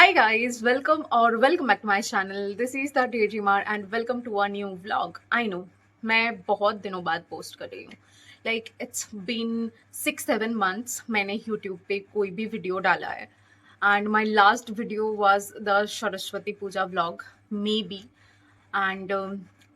Hi guys, welcome back to my channel. This is the Daydreamer and welcome to a new vlog. I know मैं बहुत दिनों बाद post कर रही हूँ. Like it's been 6-7 months मैंने YouTube पे कोई भी वीडियो डाला है. And my last video was the Saraswati Puja vlog, maybe. And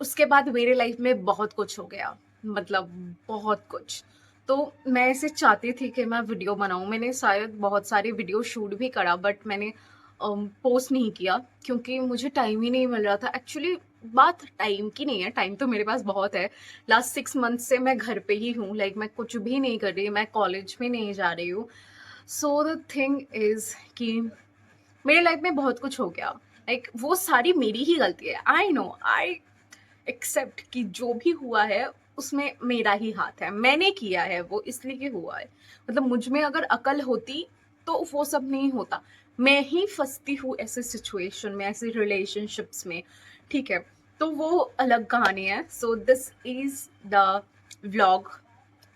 उसके बाद मेरे लाइफ में बहुत कुछ हो गया, मतलब बहुत कुछ. तो मैं ऐसे चाहती थी कि मैं वीडियो बनाऊं. मैंने शायद बहुत सारे वीडियो शूट भी करा, बट मैंने पोस्ट नहीं किया क्योंकि मुझे टाइम ही नहीं मिल रहा था. एक्चुअली बात टाइम की नहीं है, टाइम तो मेरे पास बहुत है. लास्ट 6 मंथ से मैं घर पे ही हूँ. लाइक मैं कुछ भी नहीं कर रही, मैं कॉलेज में नहीं जा रही हूँ. सो द थिंग इज कि मेरे लाइफ में बहुत कुछ हो गया. लाइक वो सारी मेरी ही गलती है. आई नो, आई एक्सेप्ट कि जो भी हुआ है उसमें मेरा ही हाथ है. मैंने किया है वो, इसलिए कि हुआ है. मतलब मुझ में अगर अकल होती तो वो सब नहीं होता. मैं ही फंसती हूँ ऐसे सिचुएशन में, ऐसे रिलेशनशिप्स में. ठीक है, तो वो अलग कहानी है. So this is the vlog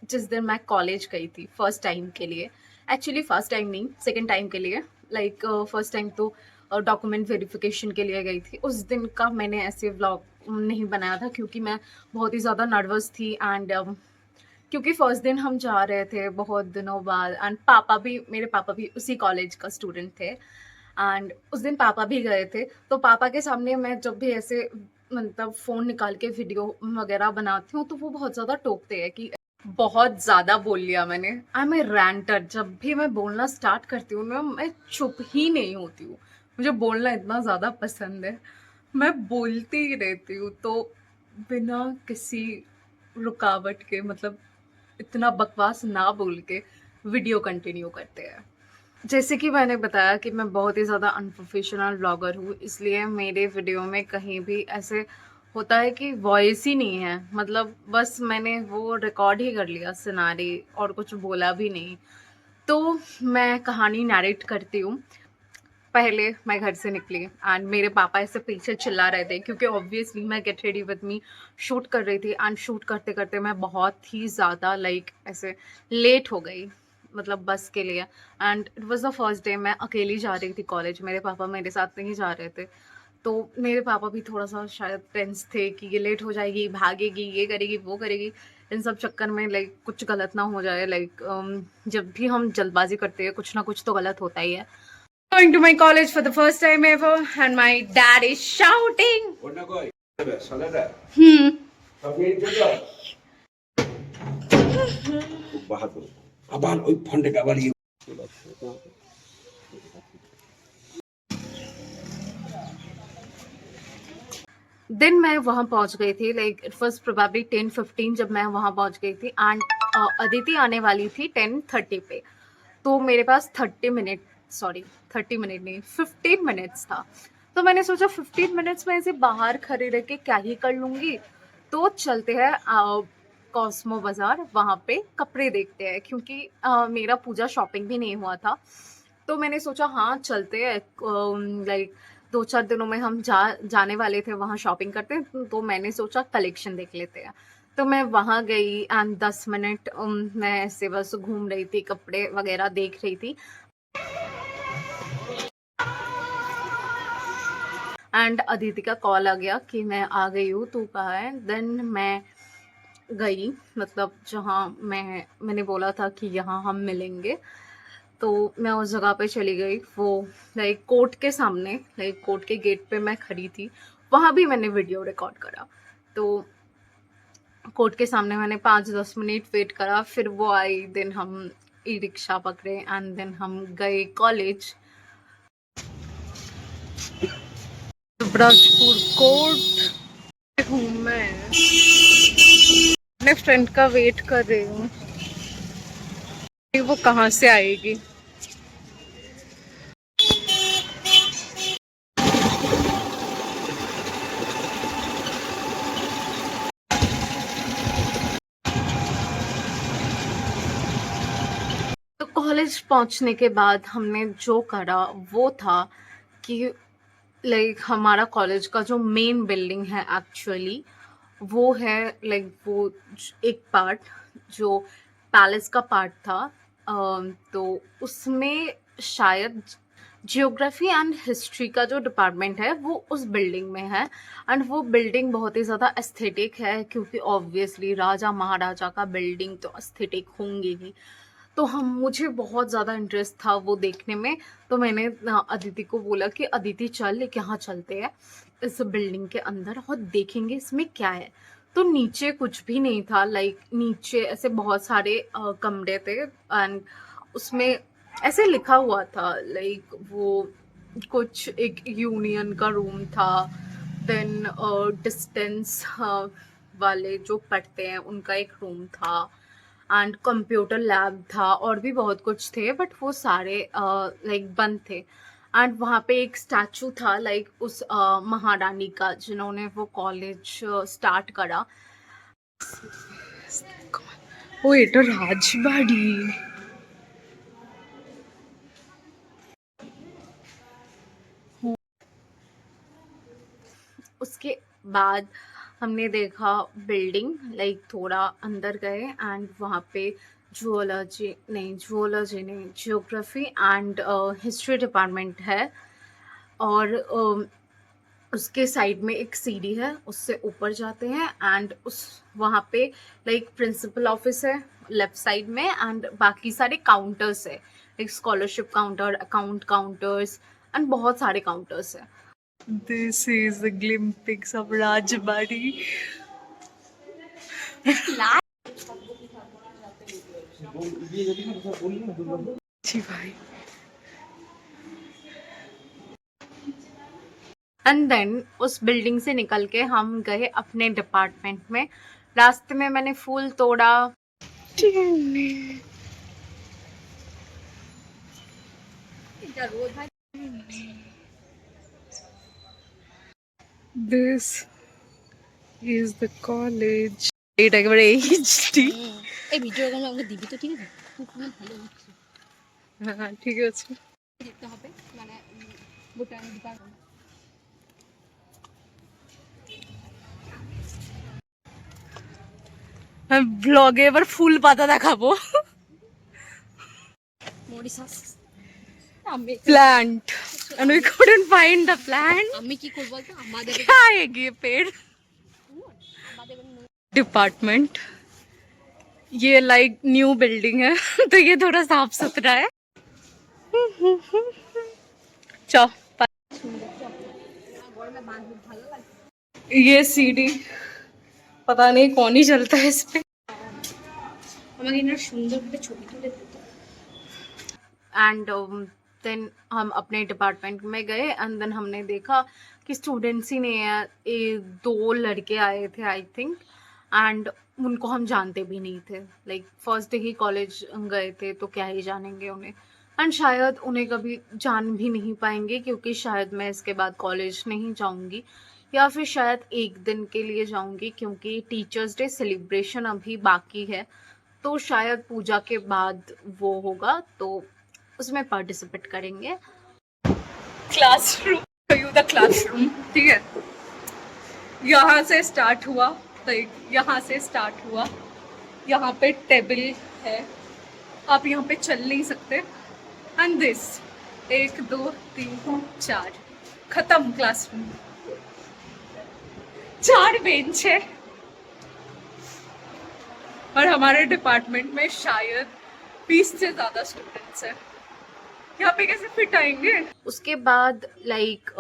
जिस दिन मैं कॉलेज गई थी फर्स्ट टाइम के लिए. एक्चुअली फर्स्ट टाइम नहीं, सेकेंड टाइम के लिए. लाइक फर्स्ट टाइम तो डॉक्यूमेंट वेरिफिकेशन के लिए गई थी. उस दिन का मैंने ऐसे व्लॉग नहीं बनाया था क्योंकि मैं बहुत ही ज़्यादा नर्वस थी. एंड क्योंकि फर्स्ट दिन हम जा रहे थे बहुत दिनों बाद. एंड मेरे पापा भी उसी कॉलेज का स्टूडेंट थे. एंड उस दिन पापा भी गए थे. तो पापा के सामने मैं जब भी ऐसे मतलब फ़ोन निकाल के वीडियो वगैरह बनाती हूँ तो वो बहुत ज़्यादा टोकते हैं कि बहुत ज़्यादा बोल लिया मैंने. I am a ranter. जब भी मैं बोलना स्टार्ट करती हूँ ना, मैं चुप ही नहीं होती हूँ. मुझे बोलना इतना ज़्यादा पसंद है, मैं बोलती ही रहती हूँ. तो बिना किसी रुकावट के, मतलब इतना बकवास ना बोल के वीडियो कंटिन्यू करते हैं. जैसे कि मैंने बताया कि मैं बहुत ही ज़्यादा अनप्रोफेशनल ब्लॉगर हूँ, इसलिए मेरे वीडियो में कहीं भी ऐसे होता है कि वॉइस ही नहीं है. मतलब बस मैंने वो रिकॉर्ड ही कर लिया सिनारी, और कुछ बोला भी नहीं. तो मैं कहानी नैरेट करती हूँ. पहले मैं घर से निकली एंड मेरे पापा ऐसे पीछे चिल्ला रहे थे क्योंकि ऑब्वियसली मैं get ready with me shoot कर रही थी. एंड शूट करते करते मैं बहुत ही ज़्यादा लाइक ऐसे लेट हो गई, मतलब बस के लिए. And it was the first day. मैं अकेली जा रही थी कॉलेज, मेरे पापा मेरे साथ नहीं जा रहे थे. तो मेरे पापा भी थोड़ा सा शायद टेंस थे कि ये लेट हो जाएगी, भागेगी, ये करेगी, वो करेगी. इन सब चक्कर में लाइक कुछ गलत ना हो जाए. लाइक जब भी हम जल्दबाजी करते हैं कुछ ना कुछ तो गलत होता ही है. Going to my college for the first time ever, and my dad is shouting. Hmm. दिन मैं वहाँ पहुँच गई थी. लाइक इट वॉज प्रोबेबली 10:15 जब मैं वहाँ पहुँच गई थी. एंड अदिति आने वाली थी 10:30 पे. तो मेरे पास 30 मिनट नहीं, 15 मिनट्स था. तो मैंने सोचा 15 मिनट्स में ऐसे बाहर खड़े रह के क्या ही कर लूँगी. तो चलते हैं कॉस्मो बाज़ार, वहाँ पे कपड़े देखते हैं क्योंकि मेरा पूजा शॉपिंग भी नहीं हुआ था. तो मैंने सोचा हाँ चलते हैं. लाइक 2-4 दिनों में हम जाने वाले थे वहाँ शॉपिंग करते हैं. तो मैंने सोचा कलेक्शन देख लेते हैं. तो मैं वहाँ गई एंड 10 मिनट मैं ऐसे बस घूम रही थी, कपड़े वगैरह देख रही थी. एंड अदिति का कॉल आ गया कि मैं आ गई हूँ, तू कहाँ है. देन मैं गई, मतलब जहाँ मैंने बोला था कि यहाँ हम मिलेंगे. तो मैं उस जगह पे चली गई. वो लाइक कोर्ट के सामने, लाइक कोर्ट के गेट पे मैं खड़ी थी. वहाँ भी मैंने वीडियो रिकॉर्ड करा. तो कोर्ट के सामने मैंने 5-10 मिनट वेट करा, फिर वो आई. देन हम ई रिक्शा पकड़े एंड देन हम गए कॉलेज. ब्रजपुर कोर्ट हूँ मैं, अपने फ्रेंड का वेट कर रही हूँ, वो कहाँ से आएगी. तो कॉलेज पहुंचने के बाद हमने जो करा वो था कि लाइक हमारा कॉलेज का जो मेन बिल्डिंग है एक्चुअली वो है लाइक वो एक पार्ट जो पैलेस का पार्ट था. तो उसमें शायद जियोग्राफी एंड हिस्ट्री का जो डिपार्टमेंट है वो उस बिल्डिंग में है। एंड वो बिल्डिंग बहुत ही ज़्यादा एस्थेटिक है, क्योंकि ऑब्वियसली राजा महाराजा का बिल्डिंग तो एस्थेटिक होंगे ही। तो हम मुझे बहुत ज़्यादा इंटरेस्ट था वो देखने में। तो मैंने अदिति को बोला कि अदिति चल एक यहाँ चलते हैं इस बिल्डिंग के अंदर और देखेंगे इसमें क्या है। तो नीचे कुछ भी नहीं था, लाइक नीचे ऐसे बहुत सारे कमरे थे एंड उसमें ऐसे लिखा हुआ था, लाइक वो कुछ एक यूनियन का रूम था, देन डिस्टेंस वाले जो पढ़ते हैं उनका एक रूम था एंड कंप्यूटर लैब था और भी बहुत कुछ थे, बट वो सारे लाइक बंद थे। एंड वहाँ पे एक स्टैचू था, लाइक उस महारानी का जिन्होंने वो कॉलेज स्टार्ट करा। ओ এটা রাজবাড়ি। उसके बाद हमने देखा बिल्डिंग, लाइक थोड़ा अंदर गए एंड वहाँ पे जूलॉजी नहीं जियोग्राफी एंड हिस्ट्री डिपार्टमेंट है। और उसके साइड में एक सीढ़ी है, उससे ऊपर जाते हैं एंड उस वहाँ पे लाइक प्रिंसिपल ऑफिस है लेफ्ट साइड में एंड बाकी सारे काउंटर्स है, like scholarship counter, account counters and बहुत सारे काउंटर्स है। This is the glimpse of Rajbari. जी भाई। एंड देन उस बिल्डिंग से निकल के हम गए अपने डिपार्टमेंट में। रास्ते में मैंने फूल तोड़ा। This is the college. এটা একেবারে এইচডি। এই ভিডিওগুলো আমাকে দিবি তো, ঠিক আছে? খুব ভালো হচ্ছে। হ্যাঁ ঠিক আছে। দেখতে হবে মানে বোটানি ডিপার্টমেন্ট। আমি ব্লগে এবার ফুল পাতা দেখাবো। মরিসাস আমি plant and we couldn't find the plant. আমি কি করব বলতো, আমাদের क्या है ये पेड़? डिपार्टमेंट ये लाइक न्यू बिल्डिंग है तो ये थोड़ा साफ सुथरा है। चलो ये सीढ़ी पता नहीं कौन ही चलता है इस पे। আমাকে না সুন্দর করে ছবি তুলে দিত। एंड देन हम अपने डिपार्टमेंट में गए एंड देन हमने देखा कि स्टूडेंट्स ही नहीं है। दो लड़के आए थे आई थिंक एंड उनको हम जानते भी नहीं थे, लाइक फर्स्ट डे ही कॉलेज गए थे तो क्या ही जानेंगे उन्हें। एंड शायद उन्हें कभी जान भी नहीं पाएंगे, क्योंकि शायद मैं इसके बाद कॉलेज नहीं जाऊंगी या फिर शायद एक दिन के लिए जाऊंगी, क्योंकि टीचर्स डे सेलिब्रेशन अभी बाकी है। तो शायद पूजा के बाद वो होगा तो उसमें पार्टिसिपेट करेंगे। क्लासरूम, यू द क्लासरूम, ठीक है। यहाँ से स्टार्ट हुआ, लाइक यहाँ से स्टार्ट हुआ। यहाँ पे टेबल है, आप यहाँ पे चल नहीं सकते। एंड दिस 1 2 3 4 खत्म क्लासरूम। 4 बेंच है और हमारे डिपार्टमेंट में शायद 20 से ज़्यादा स्टूडेंट्स हैं। यहाँ पे कैसे फिट आएंगे? उसके बाद लाइक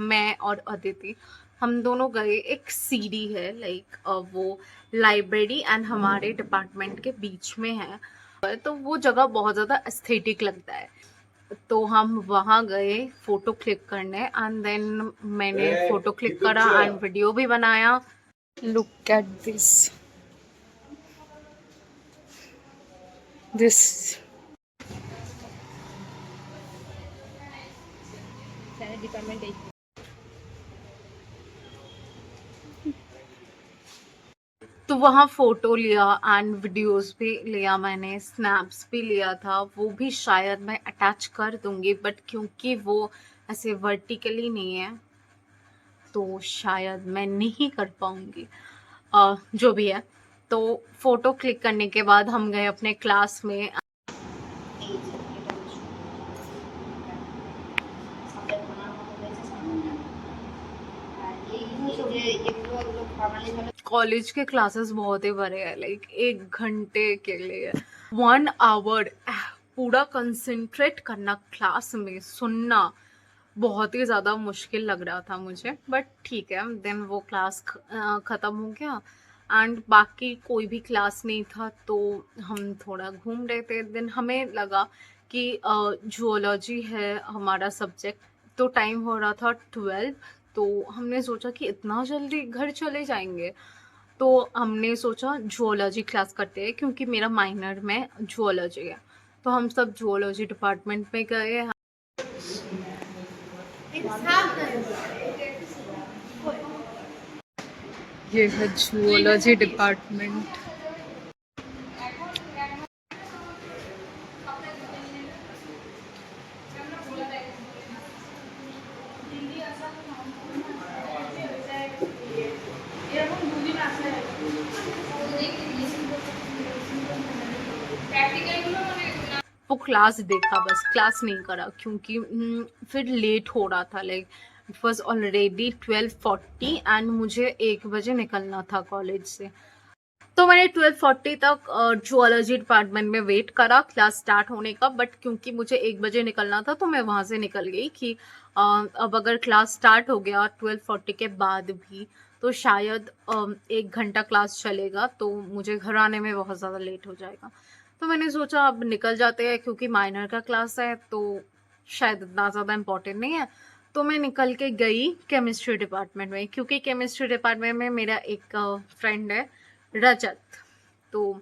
मैं और अदिति हम दोनों गए, एक सीढ़ी है लाइक वो लाइब्रेरी एंड हमारे डिपार्टमेंट के बीच में है, तो वो जगह बहुत ज़्यादा एस्थेटिक लगता है। तो हम वहाँ गए फ़ोटो क्लिक करने एंड देन मैंने फ़ोटो क्लिक करा एंड वीडियो भी बनाया। लुक एट दिस डिपार्टमेंट तो वहाँ फ़ोटो लिया एंड वीडियोस भी लिया मैंने, स्नैप्स भी लिया था। वो भी शायद मैं अटैच कर दूँगी, बट क्योंकि वो ऐसे वर्टिकली नहीं है तो शायद मैं नहीं कर पाऊँगी। जो भी है, तो फ़ोटो क्लिक करने के बाद हम गए अपने क्लास में। कॉलेज के क्लासेस बहुत ही बड़े हैं, लाइक 1 घंटे के लिए 1 आवर पूरा कंसंट्रेट करना क्लास में सुनना बहुत ही ज़्यादा मुश्किल लग रहा था मुझे, बट ठीक है। देन वो क्लास ख़त्म हो गया एंड बाकी कोई भी क्लास नहीं था, तो हम थोड़ा घूम रहे थे। देन हमें लगा कि जूलॉजी है हमारा सब्जेक्ट, तो टाइम हो रहा था 12, तो हमने सोचा कि इतना जल्दी घर चले जाएंगे, तो हमने सोचा जूलॉजी क्लास करते हैं, क्योंकि मेरा माइनर में जूलॉजी है। तो हम सब जूलॉजी डिपार्टमेंट में गए। ये है जूलॉजी डिपार्टमेंट। वो क्लास देखा, बस क्लास नहीं करा, क्योंकि फिर लेट हो रहा था। Like it was already 12:40 and मुझे 1 बजे निकलना था कॉलेज से। तो मैंने 12:40 तक जूलॉजी डिपार्टमेंट में वेट करा क्लास स्टार्ट होने का, बट क्योंकि मुझे 1 बजे निकलना था, तो मैं वहाँ से निकल गई कि अब अगर क्लास स्टार्ट हो गया 12:40 के बाद भी, तो शायद 1 घंटा क्लास चलेगा, तो मुझे घर आने में बहुत ज़्यादा लेट हो जाएगा। तो मैंने सोचा अब निकल जाते हैं, क्योंकि माइनर का क्लास है, तो शायद इतना ज़्यादा इम्पोर्टेंट नहीं है। तो मैं निकल के गई केमिस्ट्री डिपार्टमेंट में, क्योंकि केमिस्ट्री डिपार्टमेंट में मेरा एक फ्रेंड है रजत, तो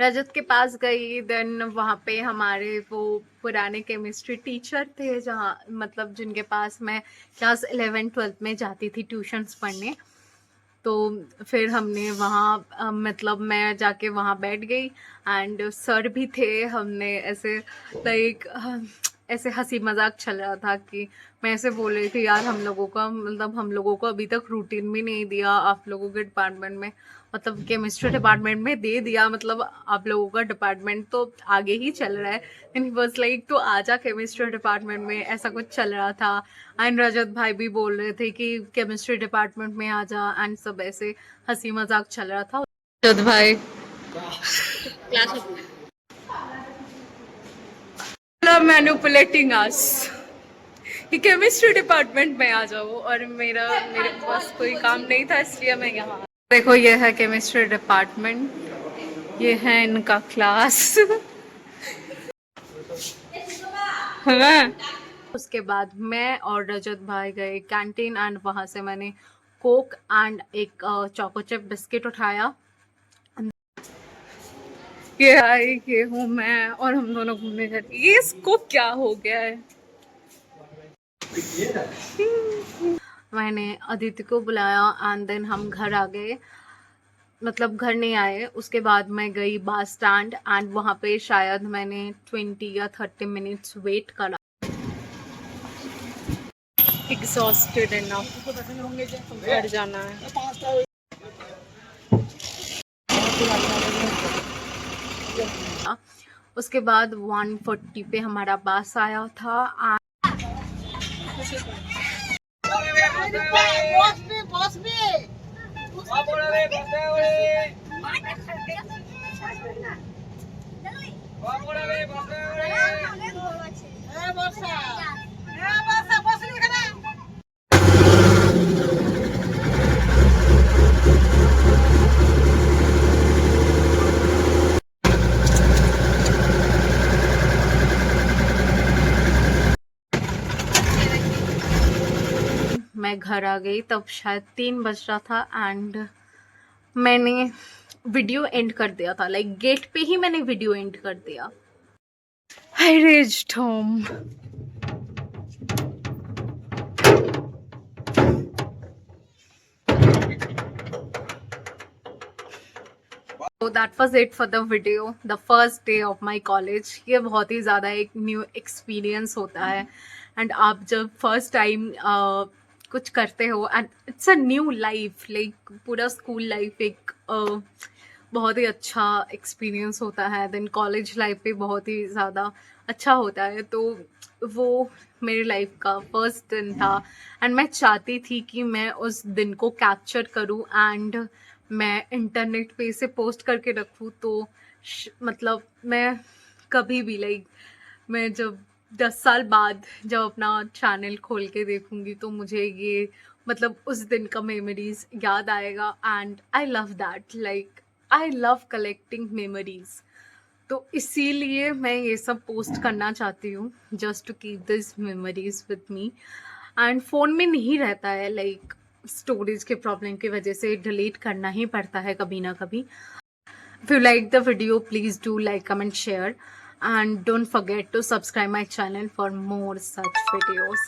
रजत के पास गई। देन वहाँ पे हमारे वो पुराने केमिस्ट्री टीचर थे, जहाँ मतलब जिनके पास मैं क्लास 11-12 में जाती थी ट्यूशन्स पढ़ने। तो फिर हमने वहाँ मतलब मैं जाके वहाँ बैठ गई एंड सर भी थे। हमने ऐसे लाइक ऐसे हंसी मजाक चल रहा था कि मैं ऐसे बोल रही थी, यार हम लोगों का मतलब हम लोगों को अभी तक रूटीन भी नहीं दिया आप लोगों के डिपार्टमेंट में, मतलब केमिस्ट्री डिपार्टमेंट में दे दिया, मतलब आप लोगों का डिपार्टमेंट तो आगे ही चल रहा है। एंड बस लाइक तो आजा केमिस्ट्री डिपार्टमेंट में, ऐसा कुछ चल रहा था। एंड रजत भाई भी बोल रहे थे कि केमिस्ट्री डिपार्टमेंट में आ जा, एंड सब ऐसे हंसी मजाक चल रहा था। रजत भाई क्लास मैनिपुलेटिंग अस कि केमिस्ट्री डिपार्टमेंट में आ जाओ, और मेरे पास कोई काम नहीं था, इसलिए मैं यहाँ। देखो ये है केमिस्ट्री डिपार्टमेंट, ये है इनका क्लास है ना? उसके बाद मैं और रजत भाई गए कैंटीन एंड वहां से मैंने कोक एंड एक चोको चिप बिस्किट उठाया। ये हूँ मैं, और हम दोनों घूमने जाते। ये इसको क्या हो गया है? मैंने अदिति को बुलाया एंड देन हम घर आ गए, मतलब घर नहीं आए। उसके बाद मैं गई बस स्टैंड एंड वहाँ पे शायद मैंने 20 या 30 मिनट्स वेट करा। एग्जॉस्टेड इनफ, घर जाना है। उसके बाद 1:40 पे हमारा बस आया था। मैं घर आ गई तब शायद 3 बज रहा था एंड मैंने वीडियो एंड कर दिया था, लाइक गेट पे ही मैंने वीडियो एंड कर दिया। I reached home. So that was it for the video, the first day of my college. ये बहुत ही ज़्यादा एक न्यू एक्सपीरियंस होता है एंड आप जब फर्स्ट टाइम कुछ करते हो and it's a new life, like पूरा स्कूल लाइफ एक बहुत ही अच्छा एक्सपीरियंस होता है। देन कॉलेज लाइफ भी बहुत ही ज़्यादा अच्छा होता है। तो वो मेरी लाइफ का फर्स्ट दिन था एंड मैं चाहती थी कि मैं उस दिन को कैप्चर करूं एंड मैं इंटरनेट पे इसे पोस्ट करके रखूं। तो मतलब मैं कभी भी मैं जब 10 साल बाद जब अपना चैनल खोल के देखूंगी तो मुझे ये मतलब उस दिन का मेमोरीज याद आएगा and I love that. I love collecting memories. तो इसीलिए मैं ये सब पोस्ट करना चाहती हूँ just to keep this memories with me. And phone में नहीं रहता है, स्टोरेज के प्रॉब्लम की वजह से डिलीट करना ही पड़ता है कभी ना कभी। If you like the video, please do like, comment, share, and don't forget to subscribe my channel for more such videos.